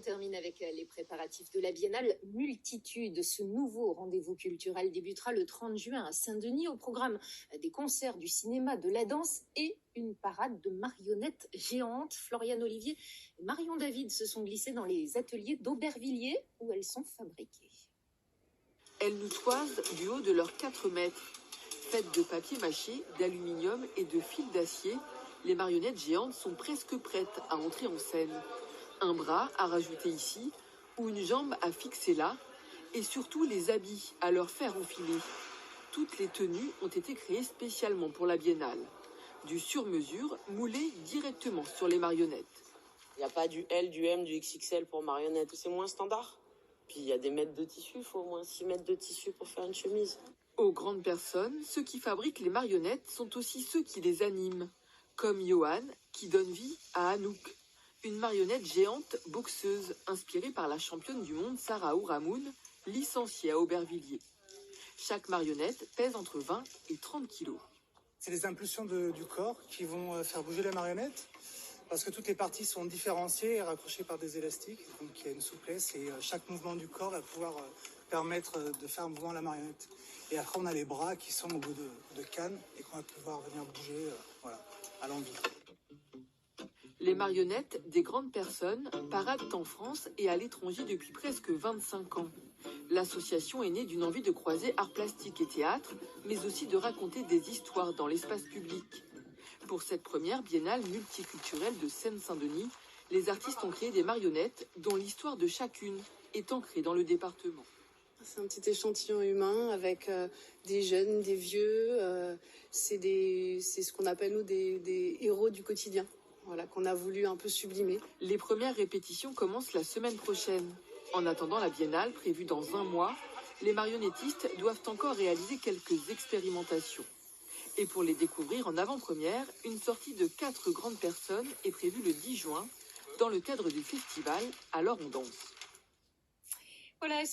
on termine avec les préparatifs de la Biennale Multitude. Ce nouveau rendez-vous culturel débutera le 30 juin à Saint-Denis, au programme des concerts, du cinéma, de la danse et une parade de marionnettes géantes. Floriane Olivier et Marion David se sont glissés dans les ateliers d'Aubervilliers où elles sont fabriquées. Elles nous toisent du haut de leurs 4 mètres. Faites de papier mâché, d'aluminium et de fils d'acier, les marionnettes géantes sont presque prêtes à entrer en scène. Un bras à rajouter ici, ou une jambe à fixer là, et surtout les habits à leur faire enfiler. Toutes les tenues ont été créées spécialement pour la Biennale. Du sur-mesure moulé directement sur les marionnettes. Il n'y a pas du L, du M, du XXL pour marionnettes, c'est moins standard. Puis il y a des mètres de tissu, il faut au moins 6 mètres de tissu pour faire une chemise. Aux grandes personnes, ceux qui fabriquent les marionnettes sont aussi ceux qui les animent, comme Johan qui donne vie à Anouk, une marionnette géante boxeuse inspirée par la championne du monde Sarah Ouramoun, licenciée à Aubervilliers. Chaque marionnette pèse entre 20 et 30 kilos. C'est les impulsions du corps qui vont faire bouger la marionnette, parce que toutes les parties sont différenciées et raccrochées par des élastiques, donc il y a une souplesse et chaque mouvement du corps va pouvoir permettre de faire un mouvement à la marionnette. Et après on a les bras qui sont au bout de canne et qu'on va pouvoir venir bouger à l'envie. Les marionnettes des grandes personnes paradent en France et à l'étranger depuis presque 25 ans. L'association est née d'une envie de croiser art plastique et théâtre, mais aussi de raconter des histoires dans l'espace public. Pour cette première biennale multiculturelle de Seine-Saint-Denis, les artistes ont créé des marionnettes dont l'histoire de chacune est ancrée dans le département. C'est un petit échantillon humain avec des jeunes, des vieux. C'est ce qu'on appelle nous des héros du quotidien. Voilà, qu'on a voulu un peu sublimer. Les premières répétitions commencent la semaine prochaine. En attendant la biennale, prévue dans 1 mois, les marionnettistes doivent encore réaliser quelques expérimentations. Et pour les découvrir en avant-première, une sortie de 4 grandes personnes est prévue le 10 juin dans le cadre du festival Alors on danse. Voilà.